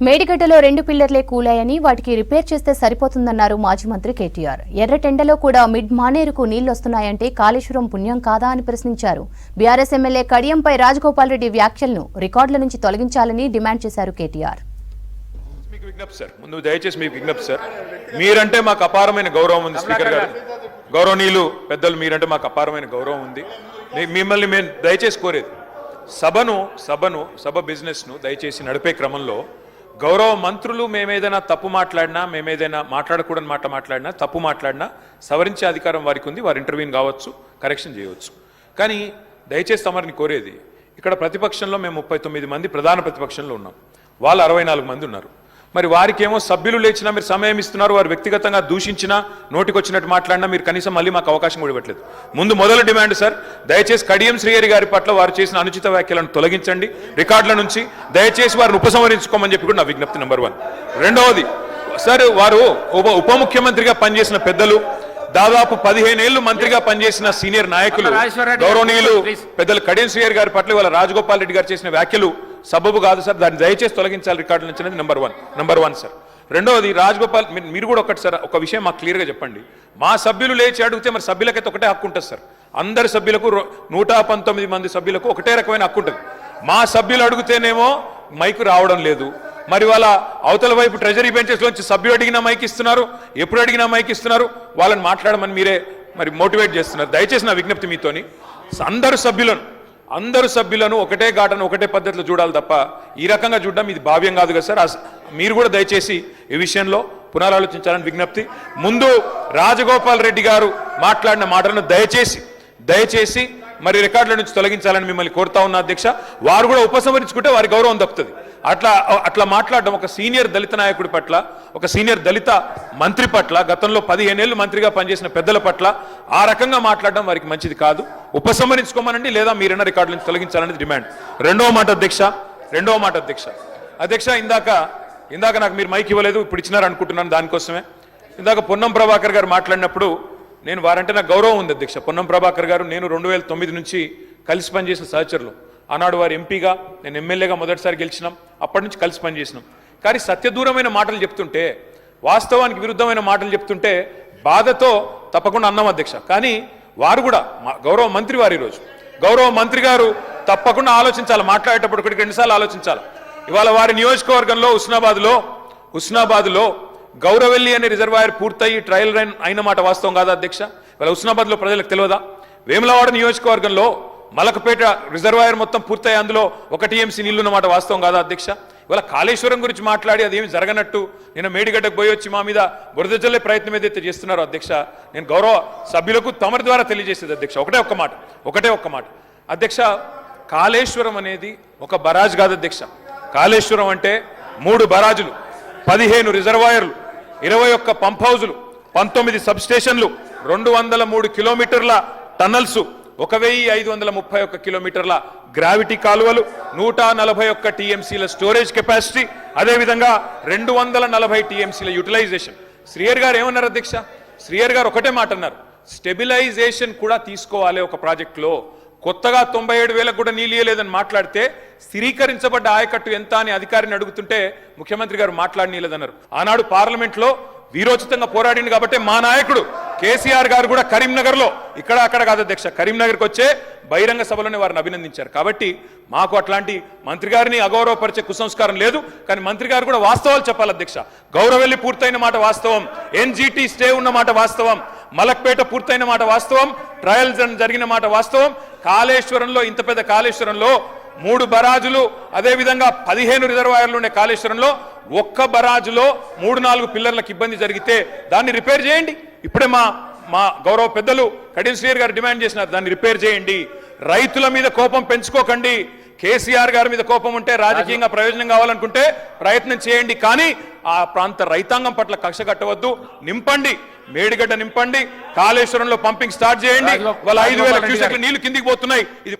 మేడిగడ్డలో 2 పిల్లర్లే కూలాయని వాటికి రిపేర్ చేస్తే సరిపోతుందన్నారు మాజీ మంత్రి కేటీఆర్. ఎర్రటెండలో కూడా మిడ్ మానేరుకు నీళ్లొస్తున్నాయంటే కాళేశ్వరం పుణ్యం కాదా అని ప్రశ్నించారు. బీఆర్ఎస్ ఎమ్మెల్యే కడియంపై రాజగోపాల్ రెడ్డి వ్యాఖ్యలను రికార్డుల నుంచి తొలగించాలని డిమాండ్ చేశారు కేటీఆర్. మీరంటే మాకు అపారమైన గౌరవం ఉంది స్పీకర్ గారు, గౌరవనీయులు పెద్దలు, మీరంటే మాకు అపారమైన గౌరవం ఉంది. మిమ్మల్ని మేము దయచేసి కోరేది సభ బిజినెస్ను దయచేసి నడిపే క్రమంలో గౌరవ మంత్రులు మేమేదైనా తప్పు మాట్లాడినా, మేమేదైనా మాట్లాడకూడని మాట మాట్లాడినా, తప్పు మాట్లాడినా సవరించే అధికారం వారికి ఉంది. వారు ఇంటర్వ్యూని కావచ్చు, కరెక్షన్ చేయవచ్చు. కానీ దయచేసి తమరిని కోరేది, ఇక్కడ ప్రతిపక్షంలో మేము 39 మంది ప్రధాన ప్రతిపక్షంలో ఉన్నాం, వాళ్ళు 64 మంది ఉన్నారు. మరి వారికేమో సభ్యులు లేచినా మీరు సమయం ఇస్తున్నారు, వారు వ్యక్తిగతంగా దూషించినా, నోటికొచ్చినట్టు మాట్లాడినా మీరు కనీసం మళ్ళీ మాకు అవకాశం కూడా ఇవ్వట్లేదు. మొదలు డిమాండ్ సార్, దయచేసి కడియం శ్రీహరి గారి పట్ల వారు చేసిన అనుచిత వ్యాఖ్యలను తొలగించండి రికార్డుల నుంచి. దయచేసి వారిని ఉపసంహరించుకోమని చెప్పి కూడా నా విజ్ఞప్తి నెంబర్ 1. రెండవది సార్, వారు ఉప ముఖ్యమంత్రిగా పనిచేసిన పెద్దలు, దాదాపు 15 ఏళ్లు మంత్రిగా పనిచేసిన సీనియర్ నాయకులు, గౌరవనీయులు పెద్దలు కడియం శ్రీహరి గారి పట్ల వాళ్ళ రాజగోపాల్ రెడ్డి గారు చేసిన వ్యాఖ్యలు సబబు కాదు సార్, దాన్ని దయచేసి తొలగించాలి రికార్డుల నుంచి అనేది నెంబర్ వన్ సార్. రెండవది రాజగోపాల్, మీరు కూడా ఒకటి సార్, ఒక విషయం మాకు క్లియర్గా చెప్పండి. మా సభ్యులు లేచి అడిగితే మరి సభ్యులకైతే ఒకటే హక్కు ఉంటుంది సార్. అందరి సభ్యులకు 119 మంది సభ్యులకు ఒకటే రకమైన హక్కు ఉంటుంది. మా సభ్యులు అడిగితేనేమో మైకు రావడం లేదు. మరి వాళ్ళ అవతల వైపు ట్రెజరీ బెంచెస్ లోంచి సభ్యులు అడిగినా మైక్ ఇస్తున్నారు, ఎప్పుడు అడిగినా మైక్ ఇస్తున్నారు. వాళ్ళని మాట్లాడమని మీరే మరి మోటివేట్ చేస్తున్నారు. దయచేసి నా విజ్ఞప్తి మీతోని, అందరు సభ్యులను ఒకటే ఘాటను ఒకటే పద్ధతిలో చూడాలి తప్ప ఈ రకంగా చూడడం ఇది భావ్యం కాదు కదా సార్. మీరు కూడా దయచేసి ఈ విషయంలో పునరాలోచించాలని విజ్ఞప్తి. ముందు రాజగోపాల్ రెడ్డి గారు మాట్లాడిన మాటలను దయచేసి మరి రికార్డుల నుంచి తొలగించాలని మిమ్మల్ని కోరుతా ఉన్న అధ్యక్ష. వారు కూడా ఉపసంహరించుకుంటే వారి గౌరవం దక్కుతుంది. అట్లా మాట్లాడడం ఒక సీనియర్ దళిత నాయకుడి పట్ల, ఒక సీనియర్ దళిత మంత్రి పట్ల, గతంలో 15 ఏళ్లు మంత్రిగా పనిచేసిన పెద్దల పట్ల ఆ రకంగా మాట్లాడడం వారికి మంచిది కాదు. ఉపసంహరించుకోమనండి, లేదా మీరైనా రికార్డుల నుంచి తొలగించాలనేది డిమాండ్. రెండవ మాట అధ్యక్ష, ఇందాక నాకు మీరు మైక్ ఇవ్వలేదు, ఇప్పుడు ఇచ్చినారు అనుకుంటున్నాను. దానికోసమే ఇందాక పొన్నం ప్రభాకర్ గారు మాట్లాడినప్పుడు నేను వారంటే నాకు గౌరవం ఉంది అధ్యక్ష. పొన్నం ప్రభాకర్ గారు నేను 2009 నుంచి కలిసి పనిచేసిన సహచరులు. ఆనాడు వారు ఎంపీగా, నేను ఎమ్మెల్యేగా మొదటిసారి గెలిచినాం. అప్పటి నుంచి కలిసి పనిచేసినాం. కానీ సత్యదూరమైన మాటలు చెప్తుంటే, వాస్తవానికి విరుద్ధమైన మాటలు చెప్తుంటే బాధతో తప్పకుండా అన్నాం అధ్యక్ష. కానీ వారు కూడా గౌరవ మంత్రి వారు, ఈరోజు గౌరవ మంత్రి గారు తప్పకుండా ఆలోచించాలి, మాట్లాడేటప్పుడు 1-2 సార్లు ఆలోచించాలి. ఇవాళ వారి నియోజకవర్గంలో హుస్నాబాద్లో గౌరవెల్లి అనే రిజర్వాయర్ పూర్తయి ట్రయల్ రన్ అయిన మాట వాస్తవం కాదా అధ్యక్ష? ఇవాళ హుస్నాబాద్లో ప్రజలకు తెలియదా? వేములవాడ నియోజకవర్గంలో మలకపేట రిజర్వాయర్ మొత్తం పూర్తయి అందులో 1 TMC నీళ్లున్నమాట వాస్తవం కాదా అధ్యక్ష? ఇవాళ కాళేశ్వరం గురించి మాట్లాడి అదేమి జరగనట్టు నేను మేడిగడ్డకు పోయి వచ్చి మా మీద బురద జల్లే ప్రయత్నం ఏదైతే చేస్తున్నారో అధ్యక్ష, నేను గౌరవ సభ్యులకు తమరి ద్వారా తెలియజేసేది అధ్యక్ష ఒకటే ఒక్క మాట అధ్యక్ష. కాళేశ్వరం అనేది ఒక బరాజ్ కాదు అధ్యక్ష. కాళేశ్వరం అంటే 3 బరాజులు, 15 రిజర్వాయర్లు, 21 పంప్ హౌజులు, 19 సబ్ స్టేషన్లు, 203 కిలోమీటర్ల టన్నల్స్, 1531 కిలోమీటర్ల గ్రావిటీ కాలువలు, 141 TMCల స్టోరేజ్ కెపాసిటీ, అదేవిధంగా 240 TMCల యూటిలైజేషన్. శ్రీహరి గారు ఏమన్నారు అధ్యక్ష? శ్రీహరి గారు ఒకటే మాట అన్నారు, స్టెబిలైజేషన్ కూడా తీసుకోవాలి ఒక ప్రాజెక్టులో. కొత్తగా 97,000 కూడా నీళ్ళు ఇయ్యలేదని మాట్లాడితే స్థిరీకరించబడ్డ ఆయకట్టు ఎంత అని అధికారిని అడుగుతుంటే ముఖ్యమంత్రి గారు మాట్లాడనీయలేదన్నారు. ఆనాడు పార్లమెంట్లో వీరోచితంగా పోరాడింది కాబట్టి మా నాయకుడు కేసీఆర్ గారు కూడా కరీంనగర్లో, ఇక్కడ అక్కడ కాదు అధ్యక్ష, కరీంనగర్కి వచ్చే బహిరంగ సభలోనే వారిని అభినందించారు. కాబట్టి మాకు అట్లాంటి మంత్రి గారిని అగౌరవపరిచే కుసంస్కారం లేదు. కానీ మంత్రి గారు కూడా వాస్తవాలు చెప్పాలి అధ్యక్ష. గౌరవెల్లి పూర్తయిన మాట వాస్తవం, NGT స్టే ఉన్న మాట వాస్తవం, మలక్పేట పూర్తయిన మాట వాస్తవం, ట్రయల్స్ జరిగిన మాట వాస్తవం. కాళేశ్వరంలో, ఇంత పెద్ద కాళేశ్వరంలో 3 బరాజులు, అదేవిధంగా 15 రిజర్వాయర్లు ఉండే కాళేశ్వరంలో ఒక్క బరాజులో 3-4 పిల్లర్లకు ఇబ్బంది జరిగితే దాన్ని రిపేర్ చేయండి. ఇప్పుడే మా గౌరవ పెద్దలు కడియం శ్రీహరి గారు డిమాండ్ చేసినారు, దాన్ని రిపేర్ చేయండి. రైతుల మీద కోపం పెంచుకోకండి. కేసీఆర్ గారి మీద కోపం ఉంటే, రాజకీయంగా ప్రయోజనం కావాలనుకుంటే ప్రయత్నం చేయండి. కానీ ఆ ప్రాంత రైతాంగం పట్ల కక్ష కట్టవద్దు. మేడిగడ్డ నింపండి, కాళేశ్వరంలో పంపింగ్ స్టార్ట్ చేయండి. వాళ్ళ 5,000 క్యూసెక్ల నీళ్లు కిందికి పోతున్నాయి. ఇది